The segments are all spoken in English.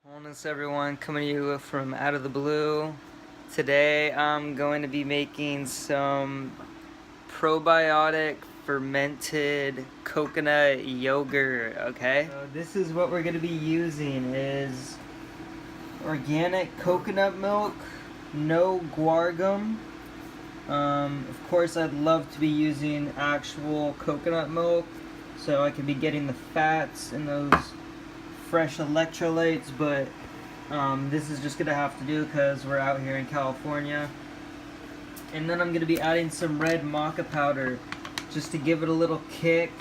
Wholeness everyone, coming to you from out of the blue. Today I'm going to be making some probiotic fermented coconut yogurt, okay? So this is what we're going to be using is organic coconut milk, no guar gum. Of course I'd love to be using actual coconut milk so I could be getting the fats and those fresh electrolytes, but this is just gonna have to do because we're out here in California. And then I'm gonna be adding some red maca powder just to give it a little kick,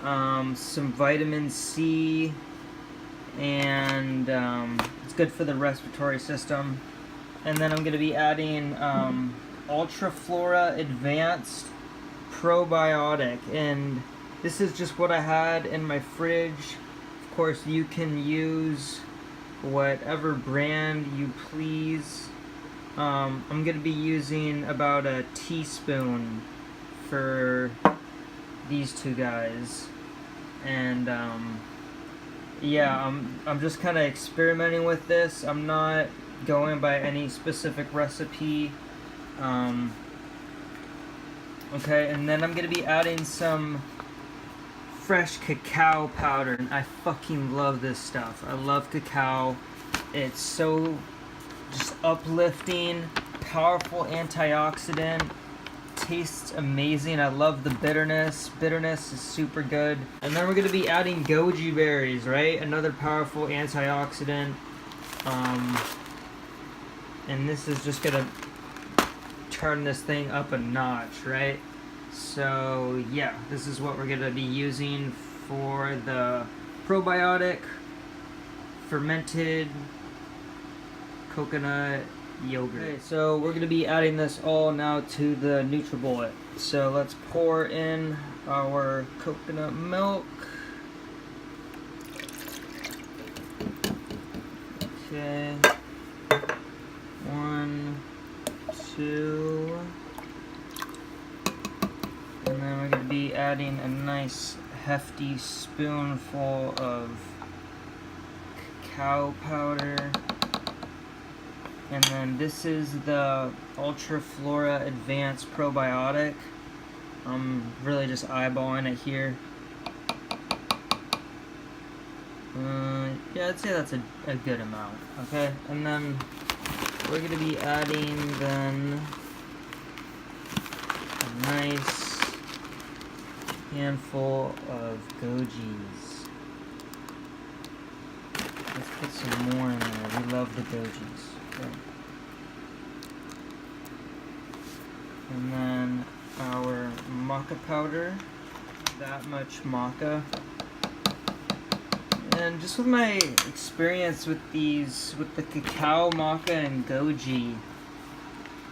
some vitamin C, and it's good for the respiratory system. And then I'm gonna be adding Ultraflora Advanced Probiotic, and this is just what I had in my fridge. Of course, you can use whatever brand you please. I'm going to be using about a teaspoon for these two guys. And yeah, I'm just kind of experimenting with this. I'm not going by any specific recipe. Okay, and then I'm going to be adding some fresh cacao powder, and I fucking love this stuff. I love cacao. It's so just uplifting, powerful antioxidant, tastes amazing. I love the bitterness. Bitterness is super good. And then we're gonna be adding goji berries, right? Another powerful antioxidant. And this is just gonna turn this thing up a notch, right? So yeah, this is what we're going to be using for the probiotic fermented coconut yogurt. Okay, so we're going to be adding this all now to the NutriBullet. So let's pour in our coconut milk. Okay, 1, 2. And then we're going to be adding a nice hefty spoonful of cacao powder. And then this is the Ultraflora Advanced Probiotic. I'm really just eyeballing it here. Yeah, I'd say that's a good amount. Okay, and then we're going to be adding then a nice handful of gojis. Let's put some more in there. We love the gojis. Okay. And then our maca powder. That much maca. And just with my experience with these, with the cacao, maca, and goji,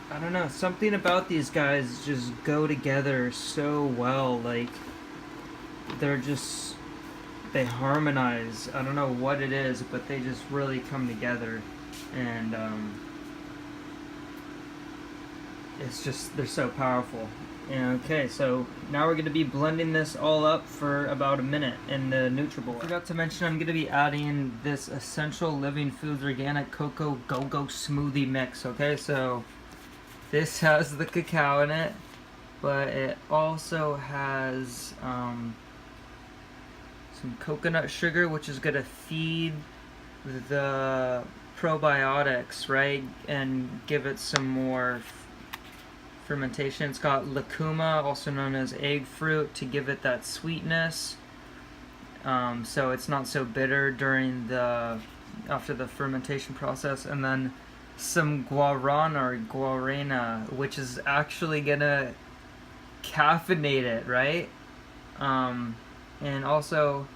I don't know, something about these guys just go together so well. Like, they harmonize. I don't know what it is, but they just really come together. And it's just, they're so powerful. And okay, so now we're going to be blending this all up for about a minute in the NutriBullet. I forgot to mention I'm going to be adding this Essential Living Foods Organic Cocoa Go-Go Smoothie Mix. Okay, so this has the cacao in it, but it also has some coconut sugar, which is going to feed the probiotics, right, and give it some more fermentation. It's got lucuma, also known as egg fruit, to give it that sweetness, so it's not so bitter during after the fermentation process. And then some guarana or guarana, which is actually gonna caffeinate it, right? And also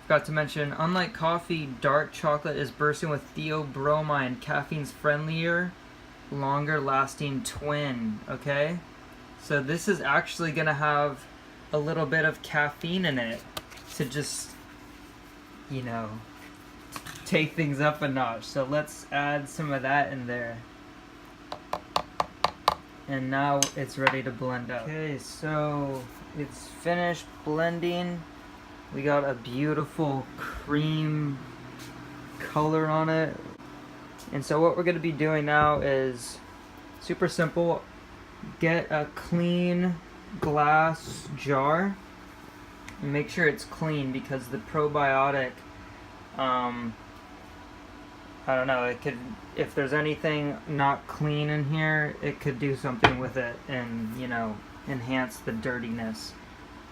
forgot to mention, unlike coffee, dark chocolate is bursting with theobromine, caffeine's friendlier, longer lasting twin. Okay, so this is actually gonna have a little bit of caffeine in it to just, you know, take things up a notch. So let's add some of that in there. And now it's ready to blend up. Okay, so it's finished blending. We got a beautiful cream color on it. And so what we're going to be doing now is super simple. Get a clean glass jar and make sure it's clean, because the probiotic, I don't know, it could, if there's anything not clean in here, it could do something with it and, you know, enhance the dirtiness,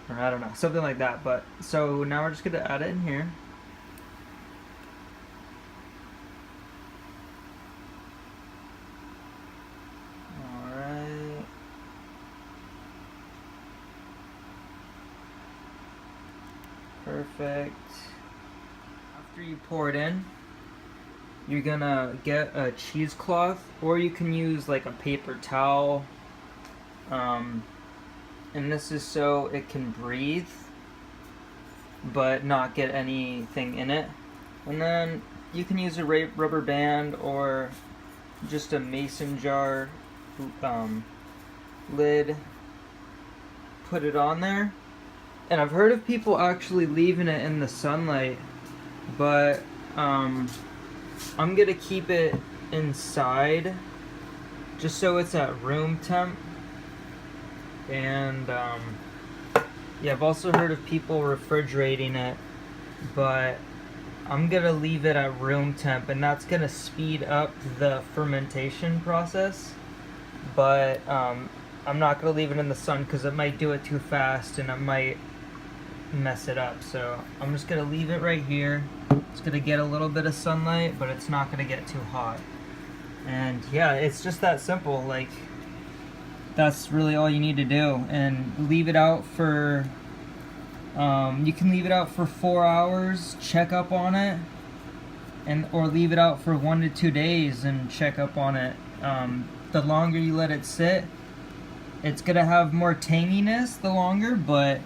or I don't know, something like that. But so now we're just going to add it in here. Alright. Perfect. After you pour it in, you're gonna get a cheesecloth, or you can use like a paper towel. And this is so it can breathe, but not get anything in it. And then you can use a rubber band or just a mason jar lid. Put it on there. And I've heard of people actually leaving it in the sunlight, but I'm gonna keep it inside just so it's at room temp. And yeah, I've also heard of people refrigerating it, but I'm gonna leave it at room temp, and that's gonna speed up the fermentation process. But I'm not gonna leave it in the sun because it might do it too fast and it might mess it up. So I'm just gonna leave it right here. It's gonna get a little bit of sunlight, but it's not gonna get too hot. And yeah, it's just that simple. Like, that's really all you need to do. And leave it out for you can leave it out for 4 hours, check up on it, and or leave it out for 1 to 2 days and check up on it. The longer you let it sit, it's gonna have more tanginess the longer, but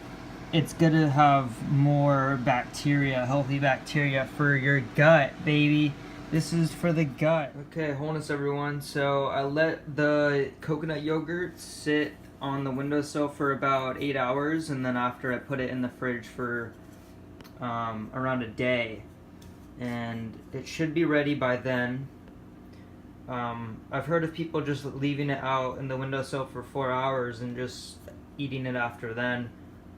it's gonna have more bacteria, healthy bacteria for your gut, baby. This is for the gut. Okay, wholeness everyone. So I let the coconut yogurt sit on the windowsill for about 8 hours, and then after I put it in the fridge for around a day. And it should be ready by then. I've heard of people just leaving it out in the windowsill for 4 hours and just eating it after then.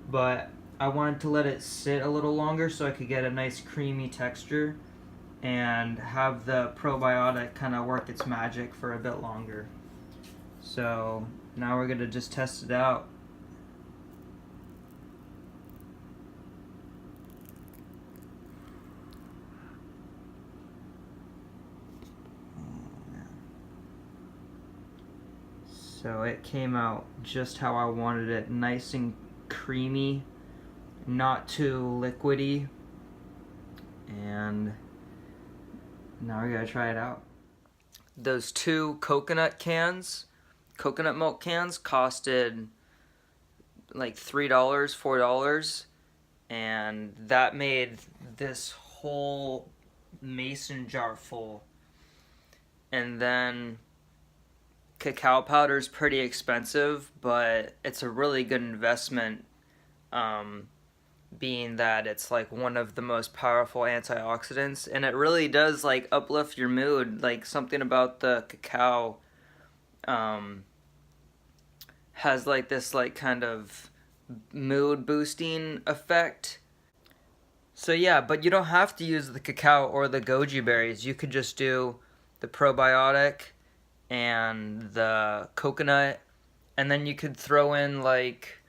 But I wanted to let it sit a little longer so I could get a nice creamy texture and have the probiotic kind of work its magic for a bit longer. So now we're going to just test it out. So it came out just how I wanted it, nice and creamy, not too liquidy. And now we're gonna try it out. Those 2 coconut milk cans, costed like $3, $4, and that made this whole mason jar full. And then cacao powder is pretty expensive, but it's a really good investment, being that it's like one of the most powerful antioxidants, and it really does like uplift your mood. Like, something about the cacao has like this like kind of mood boosting effect. So yeah, but you don't have to use the cacao or the goji berries. You could just do the probiotic and the coconut, and then you could throw in like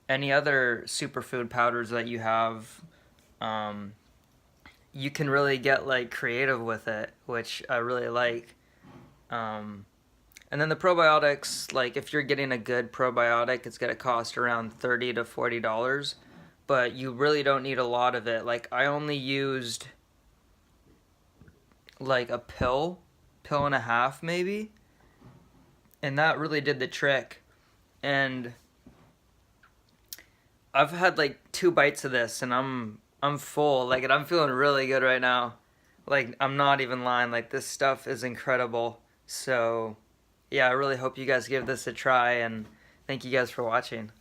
any other superfood powders that you have. You can really get like creative with it, which I really like. And then the probiotics, like if you're getting a good probiotic, it's gonna cost around $30 to $40, but you really don't need a lot of it. Like, I only used like a pill and a half maybe, and that really did the trick. And I've had like 2 bites of this and I'm full. Like, and I'm feeling really good right now. Like, I'm not even lying. Like, this stuff is incredible. So yeah, I really hope you guys give this a try, and thank you guys for watching.